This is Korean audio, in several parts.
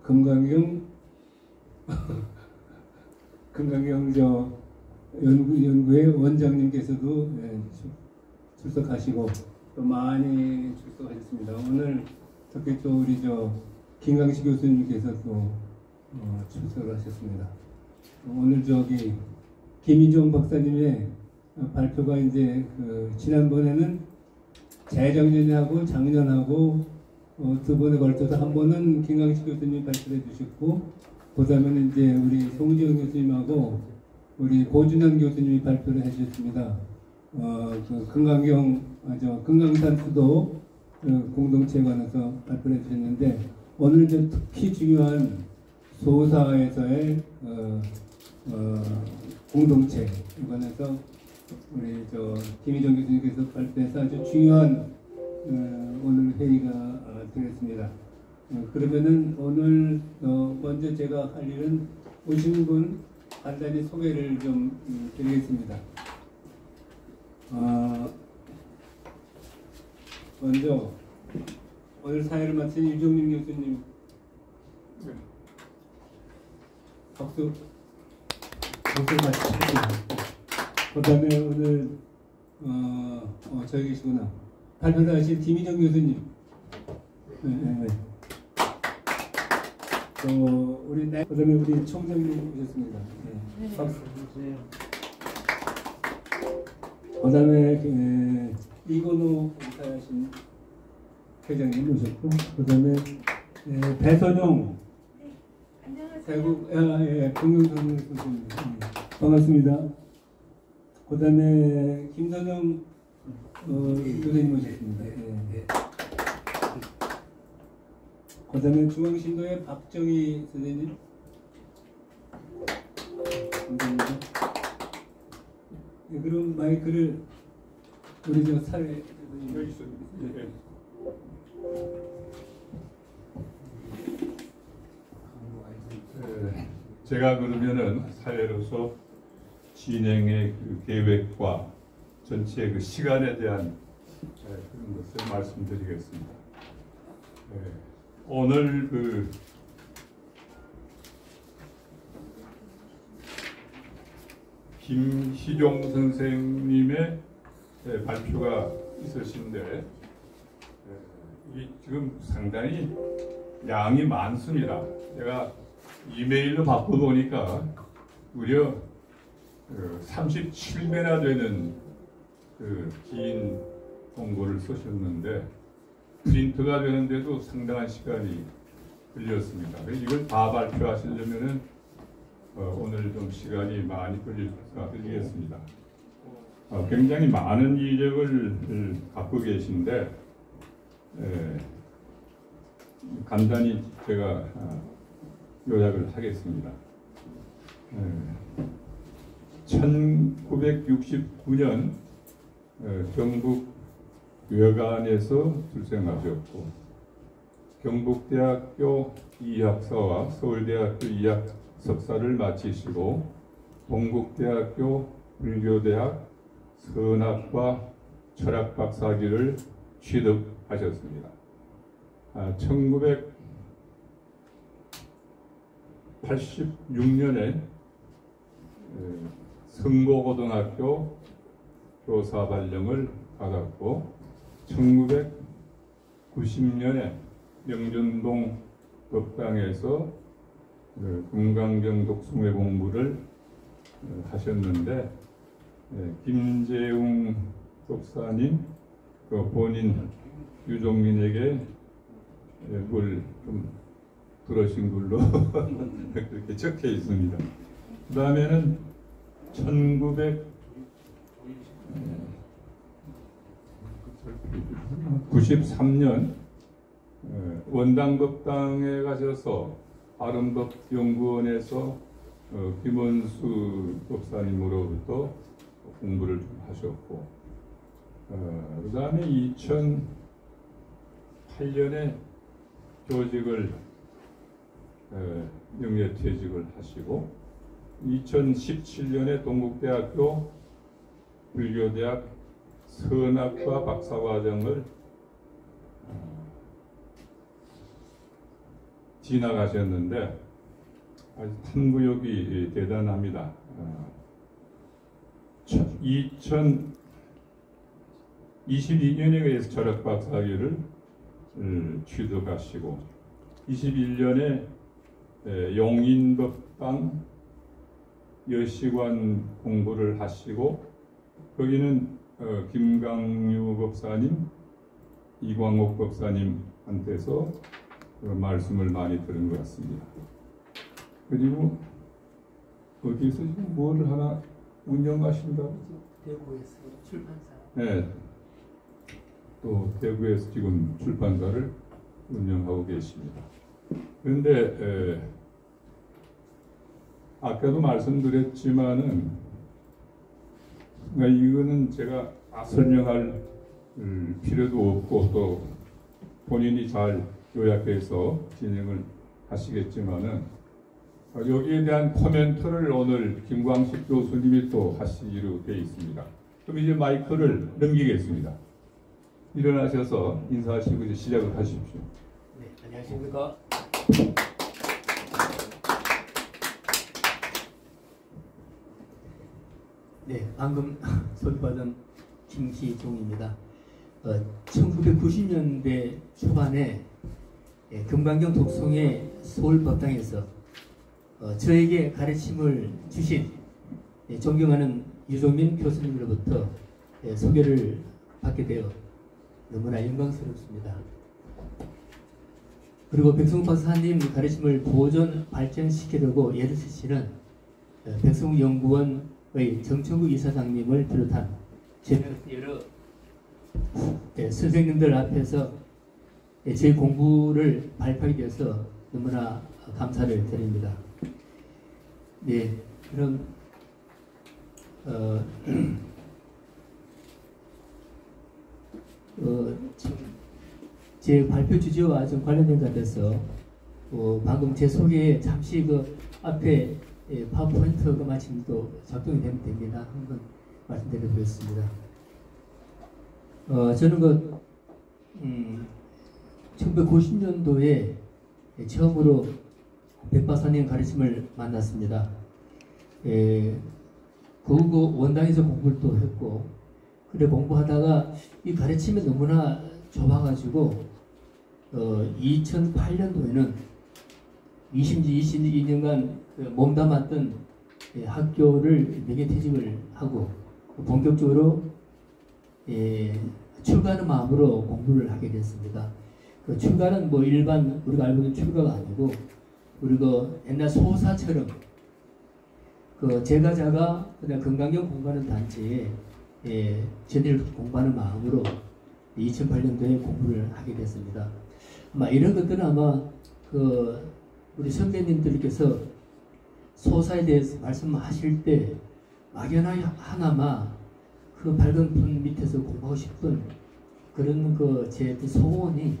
금강경 금강경 연구의 원장님께서도 출석하시고 또 많이 출석하셨습니다. 오늘 특히 또 우리 김강식 교수님께서 또 출석을 하셨습니다. 오늘 김희종 박사님의 발표가 이제 지난번에는 재작년하고 작년하고 두 번에 걸쳐서 한 번은 김강식 교수님이 발표해 주셨고, 그 다음에는 이제 우리 송지영 교수님하고 우리 고준환 교수님이 발표를 해주셨습니다. 금강산 수도 공동체에 관해서 발표를 해주셨는데, 오늘 이제 특히 중요한 소사에서의 공동체에 관해서 우리 김희정 교수님께서 발표해서 아주 중요한 오늘 회의가 되겠습니다. 그러면은 오늘 먼저 제가 할 일은 오신 분 간단히 소개를 좀 드리겠습니다. 먼저 오늘 사회를 맡은 유종민 교수님, 박수 맞추시고, 그 다음에 오늘 저기 계시구나, 발표를 하신 김희정 교수님, 네. 그 다음에 우리 총장님 오셨습니다. 네. 박수. 그 다음에 이건호 인사하신 회장님 오셨고, 그 다음에 배선용 대구 금융상무 교수님, 반갑습니다. 그 다음에 김선영 교수님 오셨습니다. 그 다음에 중앙신도의 박정희 선생님, 감사합니다. 그럼 마이크를 우리 사회 여기 있습니다. 제가 그러면은 사회로서 진행의 계획과 전체 시간에 대한 그런 것을 말씀드리겠습니다. 오늘 김희종 선생님의 발표가 있으신데, 이 지금 상당히 양이 많습니다. 제가 이메일로 바꿔보니까 무려 37매나 되는 긴 공고를 쓰셨는데, 프린트가 되는데도 상당한 시간이 걸렸습니다. 이걸 다 발표하시려면은 오늘 좀 시간이 많이 걸리겠습니다. 굉장히 많은 이력을 갖고 계신데, 간단히 제가 요약을 하겠습니다. 1969년 경북 여간에서 출생하셨고, 경북대학교 이학사와 서울대학교 이학 석사를 마치시고 동국대학교 불교대학 선학과 철학 박사학위를 취득하셨습니다. 1986년에 성고고등학교 교사 발령을 받았고, 1990년에 명전동 법당에서 금강경 독송회 공부를 하셨는데, 김재웅 독사님 본인 유종민에게 뭘 좀 들으신 걸로 그렇게 적혀 있습니다. 그 다음에는 1993년 원당법당에 가셔서 아름법연구원에서 김원수 법사님으로부터 공부를 좀 하셨고, 그 다음에 2008년에 교직을 명예퇴직을 하시고, 2017년에 동국대학교 불교대학 선학과 박사과정을 지나가셨는데 아주 탐구욕이 대단합니다. 2022년에 의해서 철학박사학위를 취득하시고 21년에 용인법당 여시관 공부를 하시고 거기는 김강유 법사님, 이광옥 법사님한테서 말씀을 많이 들은 것 같습니다. 그리고 어디서 지금 뭐를 하나 운영하신다고? 대구에서 출판사. 네. 또 대구에서 지금 출판사를 운영하고 계십니다. 그런데 아까도 말씀드렸지만은 이거는 제가 설명할 필요도 없고 또 본인이 잘 요약해서 진행을 하시겠지만은 여기에 대한 코멘트를 오늘 김광식 교수님이 또 하시기로 되어 있습니다. 그럼 이제 마이크를 넘기겠습니다. 일어나셔서 인사하시고 이제 시작을 하십시오. 네, 안녕하십니까. 네, 방금 소개받은 김희종입니다. 1990년대 초반에 금강경 독송의 서울법당에서 저에게 가르침을 주신 존경하는 유종민 교수님으로부터 소개를 받게 되어 너무나 영광스럽습니다. 그리고 백승욱 박사님 가르침을 보존 발전시키려고 애를 쓰시는 백승욱 연구원의 정천국 이사장님을 비롯한 여러 선생님들 앞에서 제 공부를 발표하게 되어서 너무나 감사를 드립니다. 네, 그럼 제 발표 주제와 좀 관련된 것 같아서 방금 제 소개에 잠시 그 앞에 파워포인트가 마침 또 작동이 되면 됩니다. 한번 말씀드려보겠습니다. 저는 그 1990년도에 처음으로 백박사님 가르침을 만났습니다. 그 원당에서 공부를 또 했고, 그래 공부하다가 이 가르침이 너무나 좁아가지고 2008년도에는 22년간 몸담았던 학교를 명예퇴직을 하고 본격적으로 출가하는 마음으로 공부를 하게 됐습니다. 그 출가는 뭐 일반 우리가 알고 있는 출가가 아니고 우리가 옛날 소사처럼 그 제가자가 그냥 금강경 공부하는 단체에 전의를 공부하는 마음으로 2008년도에 공부를 하게 됐습니다. 아마 이런 것들은 아마 그 우리 선배님들께서 소사에 대해서 말씀하실 때 막연하게 하나마 그 밝은 분 밑에서 공부하고 싶은 그런 그 제 소원이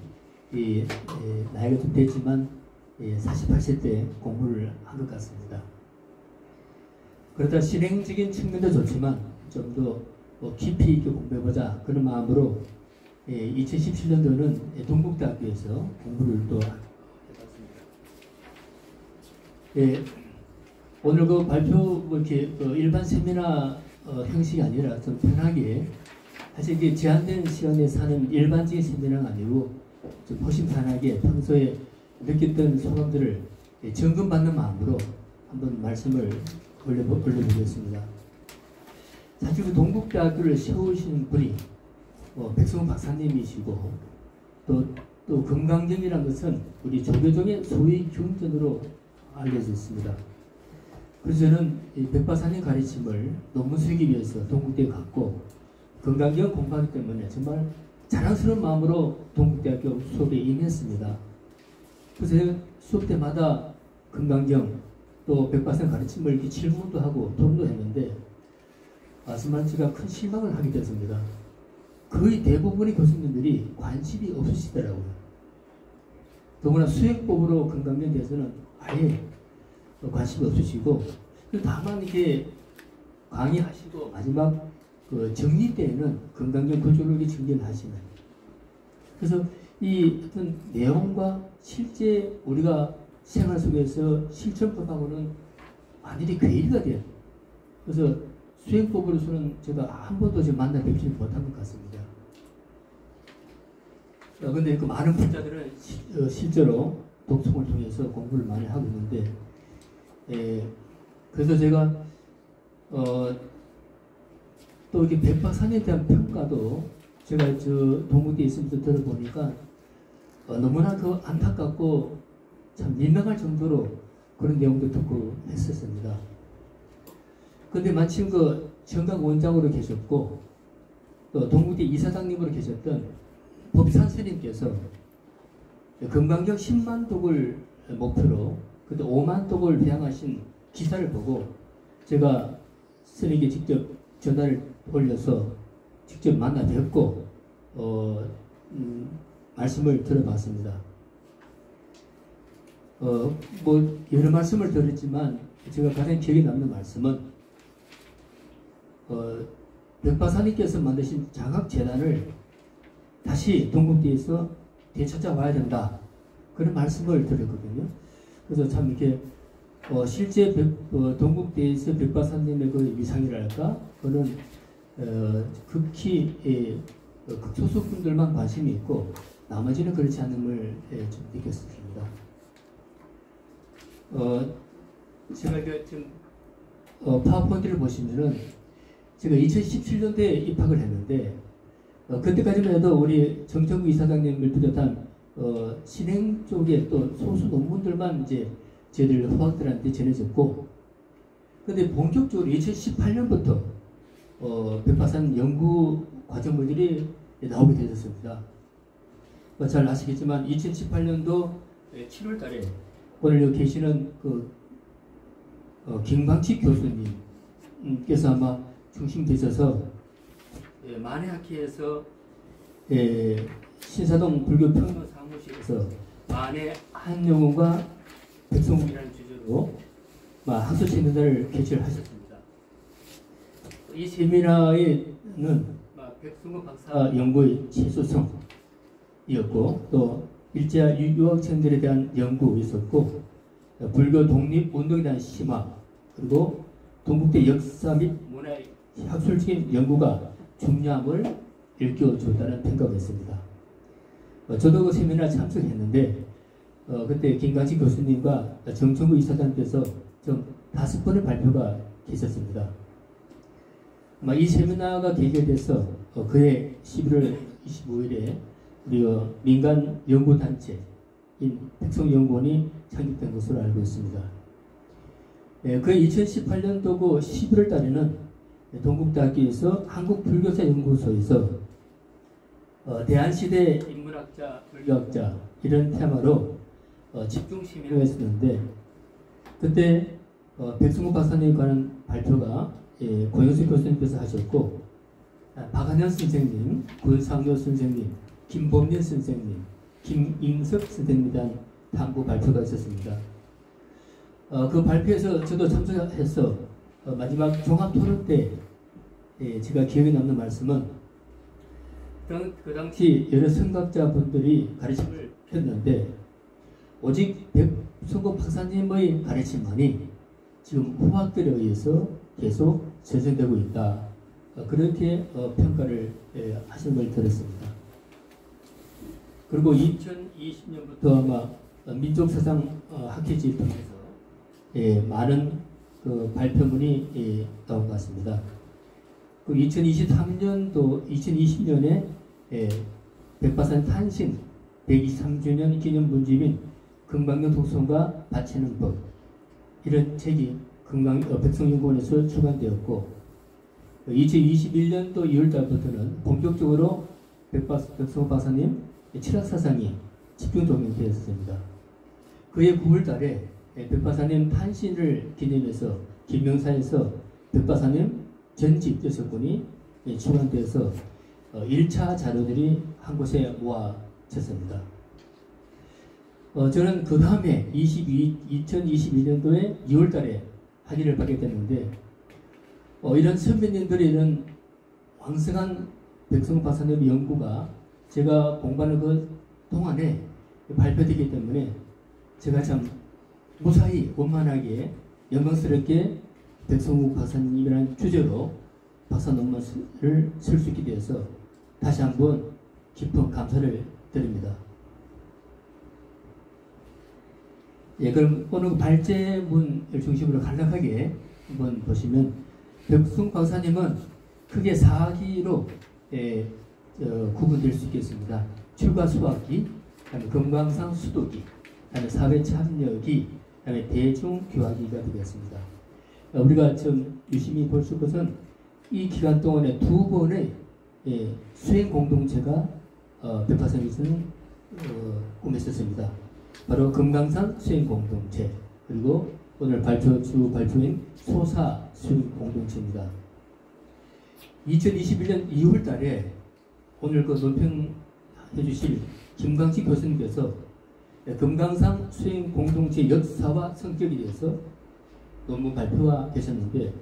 나이가 좀 됐지만 48세 때 공부를 한 것 같습니다. 그러다 실행적인 측면도 좋지만 좀 더 깊이 있게 공부해보자 그런 마음으로 2017년도는 동국대학교에서 공부를 또 해봤습니다. 오늘 그 발표 뭐 이렇게 일반 세미나 형식이 아니라 좀 편하게 사실 이게 제한된 시간에 사는 일반적인 세미나가 아니고 좀 훨씬 편하게 평소에 느꼈던 소감들을 점검받는 마음으로 한번 말씀을 올려보겠습니다. 사실 그 동국대학교를 세우신 분이 백승욱 박사님이시고 또 금강경이라는 것은 우리 조계종의 소위 경전으로 알려져 있습니다. 그래서 저는 이 백박사님 가르침을 논문 쓰기 위해서 동국대에 갔고 금강경 공부하기 때문에 정말 자랑스러운 마음으로 동국대학교 수업에 임했습니다. 그래서 제가 수업 때마다 금강경 또 백박사님 가르침을 이렇게 질문도 하고 토론도 했는데 말씀한 제가 큰 실망을 하게 됐습니다. 거의 대부분의 교수님들이 관심이 없으시더라고요. 더구나 수행법으로 금강경에 대해서는 아예 관심이 없으시고 다만 이게 강의하시고 마지막 그 정리 때에는 금강경 구조를 정리를 하시는. 그래서 이 어떤 내용과 실제 우리가 생활 속에서 실천법하고는 완전히 괴리가 돼요. 그래서 수행법으로서는 제가 한 번도 지금 만나 뵙지 못한 것 같습니다. 근데 그 많은 분자들은 실제로 독송을 통해서 공부를 많이 하고 있는데, 그래서 제가 또 이렇게 백박산에 대한 평가도 제가 저 동국대에 있으면서 들어보니까 너무나 그 안타깝고 참 민망할 정도로 그런 내용도 듣고 했었습니다. 근데 마침 그 정각 원장으로 계셨고 또 동국대 이사장님으로 계셨던 법산 스님께서 금강경 10만 독을 목표로 그때 5만 독을 배양하신 기사를 보고 제가 스님께 직접 전화를 올려서 직접 만나 뵙고 말씀을 들어봤습니다. 뭐 여러 말씀을 들었지만 제가 가장 기억에 남는 말씀은 백바사님께서 만드신 장학재단을 다시 동국대에서 되찾아와야 된다, 그런 말씀을 들었거든요. 그래서 참 이렇게 실제 동국대에서 백바사님의 그 위상이랄까, 그는 극히 극소수분들만 관심이 있고 나머지는 그렇지 않음을 좀 느꼈습니다. 제가 지금 파워포인트를 보시면은 제가 2017년도에 입학을 했는데 그때까지만 해도 우리 정정구 이사장님을 비롯한 신행 쪽에 또 소수 논문들만 이제 저희들 후학들한테 전해졌고, 근데 본격적으로 2018년부터 백바산 연구 과정물들이 나오게 되었습니다. 잘 아시겠지만 2018년도 7월 달에 오늘 여기 계시는 그 김광식 교수님께서 아마 중심되셔서 만해학회에서 신사동 불교 평로 사무실에서 만해 한영웅과 백성국이라는 주제로 학술 세미나를 개최하셨습니다. 이 세미나에는 백성국 박사 연구의 최소성이었고 또 일제와 유학생들에 대한 연구 있었고 불교 독립운동에 대한 심화, 그리고 동국대 역사 및 문화의 학술적인 연구가 중요함을 일깨워줬다는 평가가 있습니다. 저도 그 세미나 참석했는데 그때 김광식 교수님과 정청구 이사장께서 좀 5번의 발표가 계셨습니다. 아마 이 세미나가 계기가 돼서 그해 11월 25일에 우리 민간 연구단체인 백성연구원이 창립된 것으로 알고 있습니다. 그 2018년도 그 11월 달에는 동국대학교에서 한국불교사연구소에서 대한시대 인문학자, 불교학자 이런 테마로 집중 세미나가 있었는데 그때 백승국 박사님에 관한 발표가 고영수 교수님께서 하셨고 박한현 선생님, 권상효 선생님, 김범민 선생님, 김임석 선생님에 대한 탐구 발표가 있었습니다. 그 발표에서 저도 참석해서 마지막 종합토론 때 제가 기억에 남는 말씀은 그 당시 여러 선각자분들이 가르침을 했는데 오직 백성국 박사님의 가르침만이 지금 후학들에 의해서 계속 재생되고 있다, 그렇게 평가를 하신 걸 들었습니다. 그리고 2020년부터 아마 민족사상 학회지를 통해서 많은 그 발표문이 나온 것 같습니다. 그 2023년도 2020년에 백바산 탄신 123주년 기념 문집인 금강경 독성과 바치는 법, 이런 책이 백성연구원에서 출간되었고 2021년도 2월달부터는 본격적으로 백성호 박사님 철학사상이 집중 적용되었습니다. 그해 9월달에 백박사님 탄신을 기념해서 김명사에서 백박사님 전집 6권이 출간되어서 1차 자료들이 한 곳에 모아졌습니다. 저는 그 다음에 2022년도에 2월달에 학위를 받게 됐는데 이런 선배님들의 이런 왕성한 백성호 박사님의 연구가 제가 공부하는 그 동안에 발표되기 때문에 제가 참 무사히 원만하게 영광스럽게 백성욱 박사님이라는 주제로 박사 논문을 쓸 수 있게 되어서 다시 한번 깊은 감사를 드립니다. 예, 그럼 오늘 발제문을 중심으로 간략하게 한번 보시면 백성욱 박사님은 크게 4기로 구분될 수 있겠습니다. 출가 수학기, 그다음에 금강산 수도기, 그다음에 사회 참여기, 그다음에 대중교화기가 되겠습니다. 우리가 좀 유심히 볼 수 있는 것은 이 기간 동안에 2번의 수행 공동체가 백화점에서는 꾸몄었습니다. 바로 금강산 수행 공동체, 그리고 오늘 발표인 소사 수행 공동체입니다. 2021년 2월 달에 오늘 그 논평해 주실 김광식 교수님께서 금강산 수행 공동체 역사와 성격에 대해서 논문 발표가 되셨는데,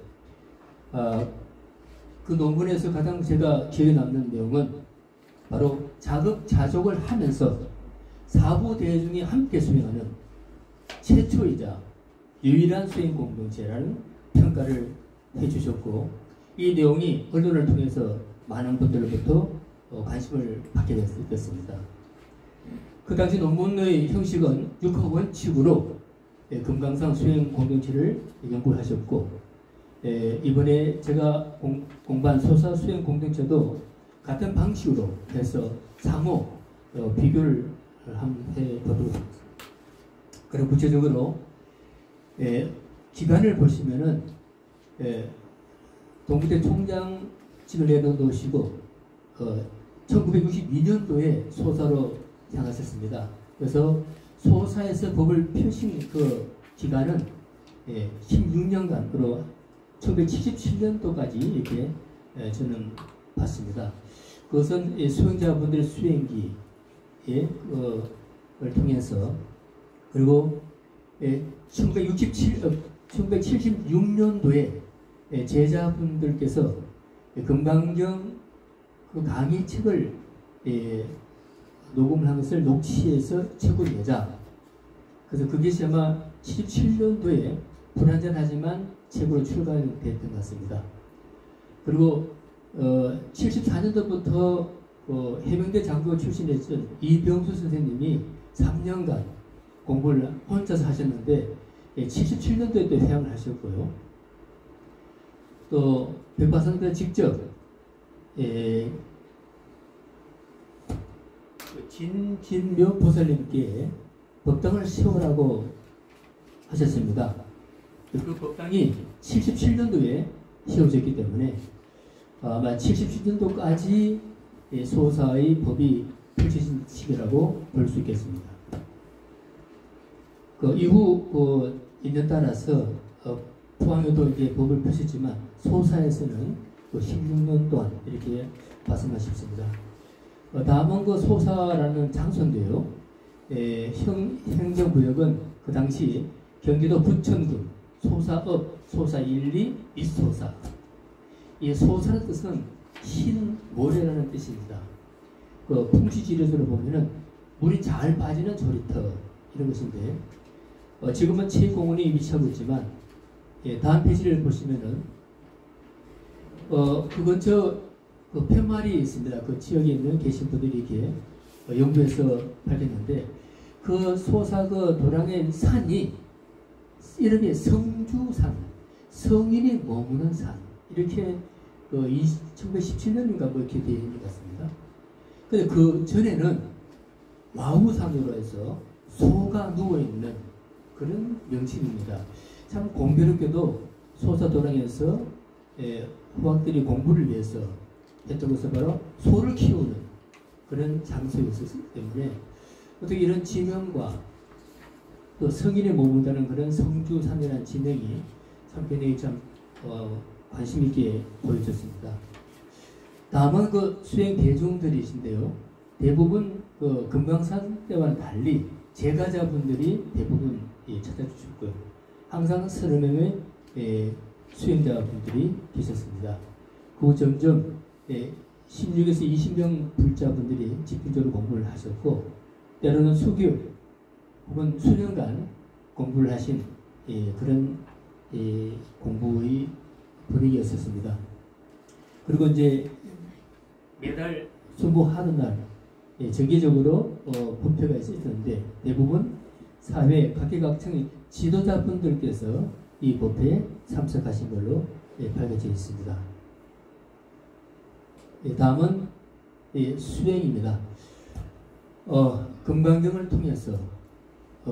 그 논문에서 가장 제가 기억에 남는 내용은 바로 자급자족을 하면서 사부대중이 함께 수행하는 최초이자 유일한 수행 공동체라는 평가를 해주셨고, 이 내용이 언론을 통해서 많은 분들로부터 관심을 받게 됐습니다. 그 당시 논문의 형식은 6학 원칙으로 금강산 수행 공동체를 연구를 하셨고, 이번에 제가 공부한 소사 수행 공동체도 같은 방식으로 해서 상호 비교를 한번 해보도록 하겠습니다. 그리고 구체적으로 기간을 보시면은 동부대 총장직을 내놓으시고 1962년도에 소사로 향하셨습니다. 그래서 소사에서 법을 펴신 그 기간은 16년간으로 1977년도까지 이렇게 저는 봤습니다. 그것은 수행자분들의 수행기를 통해서, 그리고 1976년도에 제자분들께서 금강경 그 강의책을 녹음을 한 것을 녹취해서 책으로 내자. 그래서 그것이 아마 77년도에 불완전하지만 책으로 출간됐던 것 같습니다. 그리고 74년도부터 해병대 장교 출신이었던 이병수 선생님이 3년간 공부를 혼자서 하셨는데 77년도에 또 회양을 하셨고요. 또 백화선대 직접 진진묘 보살님께 법당을 세우라고 하셨습니다. 그 법당이 77년도에 세워졌기 때문에 아마 77년도까지 소사의 법이 펼쳐진 시기라고 볼 수 있겠습니다. 그 이후 인연 따라서 포항에도 이제 법을 펼쳤지만 소사에서는 16년 동안 이렇게 말씀할 수 있습니다. 다음은 그 소사라는 장소인데요. 행정구역은 그 당시 경기도 부천군 소사읍, 소사1, 2, 미소사. 이 소사의 뜻은 흰 모래라는 뜻입니다. 그 풍시지리에서 보면은 물이 잘 빠지는 조리터 이런 것인데, 지금은 체육공원이 위치하고 있지만, 다음 페이지를 보시면은 그 근처 그 팻말이 있습니다. 그 지역에 있는 계신 분들이 이렇게 연구해서 밝혔는데, 그 소사 그 도량의 산이 이름이 성주산, 성인이 머무는 산, 이렇게 1917년인가 뭐 이렇게 되어 있는 것 같습니다. 근데 그 전에는 와우산으로 해서 소가 누워있는 그런 명칭입니다. 참 공교롭게도 소사도량에서 후학들이 공부를 위해서 했던 것은 바로 소를 키우는 그런 장소였기 때문에 어떻게 이런 지명과 또 성인이 머문다는 그런 성주산이라는 지명이 참 굉장히 참 관심 있게 보여졌습니다. 다음은 그 수행 대중들이신데요. 대부분 그 금강산 때와는 달리 제가자분들이 대부분 찾아주셨고요. 항상 30명의 수행자분들이 계셨습니다. 그 점점 16에서 20명 불자분들이 집중적으로 공부를 하셨고, 때로는 수개월 혹은 수년간 공부를 하신 그런 공부의 분위기였었습니다. 그리고 이제 매달 수목하는 날 정기적으로 법회가 있었는데 대부분 사회 각계각층의 지도자분들께서 이 법회에 참석하신 걸로 밝혀져 있습니다. 다음은 수행입니다. 금강경을 통해서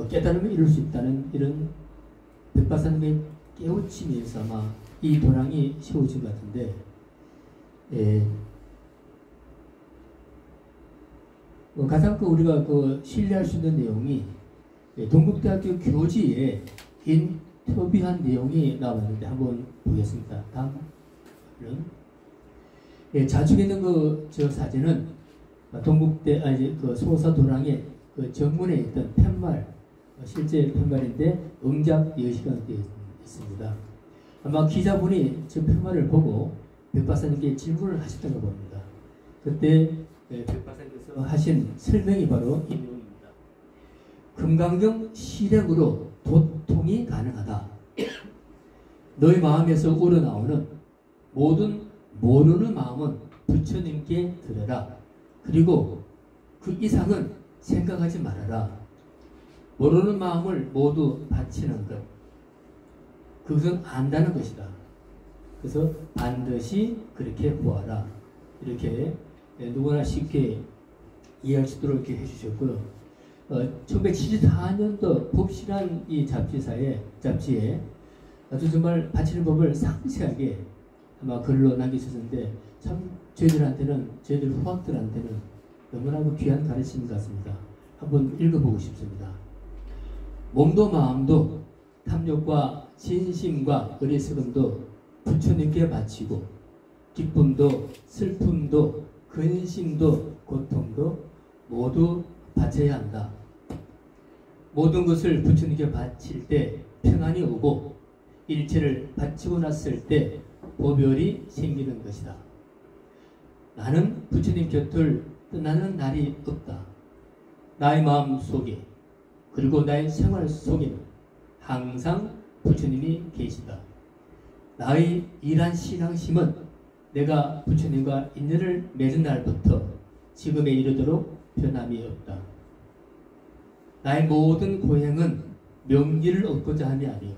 깨달음을 이룰 수 있다는 이런 백바사님의 깨우침에 의해서 아마 이 도량이 세워진 것 같은데 가장 우리가 신뢰할 수 있는 내용이 동국대학교 교지에 인터뷰한 내용이 나왔는데 한번 보겠습니다. 다음은 좌측에 있는 저 사진은 동국대 소사도랑의 정문에 있던 팻말, 실제 팻말인데 응작 여시가 되어 있습니다. 아마 기자분이 저 팻말을 보고 백박사님께 질문을 하셨던 것 봅니다. 그때 백박사님께서 하신 설명이 바로 이 내용입니다. 금강경 실행으로 도통이 가능하다. 너의 마음에서 우러나오는 모든 모르는 마음은 부처님께 드려라. 그리고 그 이상은 생각하지 말아라. 모르는 마음을 모두 바치는 것. 그것은 안다는 것이다. 그래서 반드시 그렇게 보아라. 이렇게 누구나 쉽게 이해할 수 있도록 이렇게 해주셨고요. 1974년도 법실한 이 잡지에 아주 정말 바치는 법을 상세하게 아마 글로 남기셨는데 참 저희들 후학들한테는 너무나도 귀한 가르침인 것 같습니다. 한번 읽어보고 싶습니다. 몸도 마음도 탐욕과 진심과 어리석음도 부처님께 바치고 기쁨도 슬픔도 근심도 고통도 모두 바쳐야 한다. 모든 것을 부처님께 바칠 때 평안이 오고 일체를 바치고 났을 때 보별이 생기는 것이다. 나는 부처님 곁을 떠나는 날이 없다. 나의 마음 속에 그리고 나의 생활 속에는 항상 부처님이 계시다. 나의 일한 신앙심은 내가 부처님과 인연을 맺은 날부터 지금에 이르도록 변함이 없다. 나의 모든 고행은 명기를 얻고자 함이 아니오.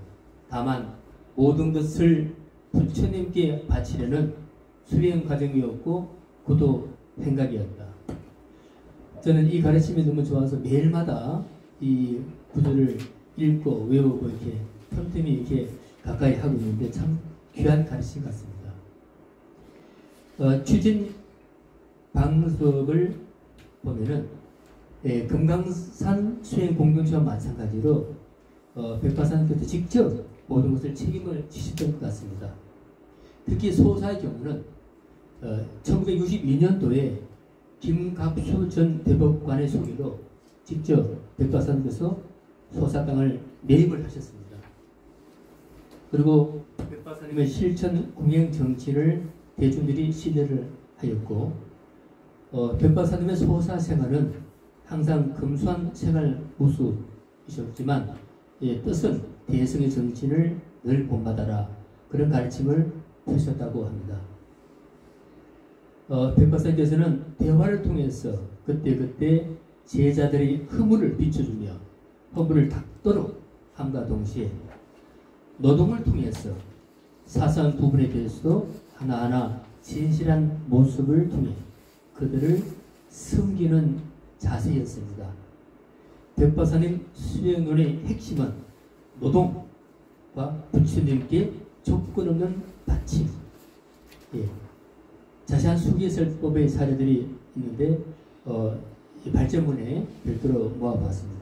다만 모든 것을 부처님께 바치려는 수행 과정이었고 그도 생각이었다. 저는 이 가르침이 너무 좋아서 매일마다 이 구절을 읽고 외우고 이렇게 틈틈이 이렇게 가까이 하고 있는데 참 귀한 가르침 같습니다. 추진 방법을 보면은 금강산 수행 공동체와 마찬가지로 백바사님께서 직접 모든 것을 책임을 지셨던 것 같습니다. 특히 소사의 경우는 1962년도에 김갑수 전 대법관의 소개로 직접 백바사님께서 소사땅을 매입을 하셨습니다. 그리고 백바사님의 실천 공행 정치를 대중들이 신뢰를 하였고 백바사님의 소사 생활은 항상 금수한 생활 모습이셨지만 뜻은 대승의 정신을 늘 본받아라. 그런 가르침을 하셨다고 합니다. 백박사님께서는 대화를 통해서 그때그때 제자들의 허물을 비춰주며 허물을 닦도록 함과 동시에 노동을 통해서 사소한 부분에 대해서도 하나하나 진실한 모습을 통해 그들을 섬기는 자세였습니다. 백박사님 수행론의 핵심은 노동과 부처님께 조건 없는 바침. 자세한 수기설법의 사례들이 있는데 이 발전문에 별도로 모아봤습니다.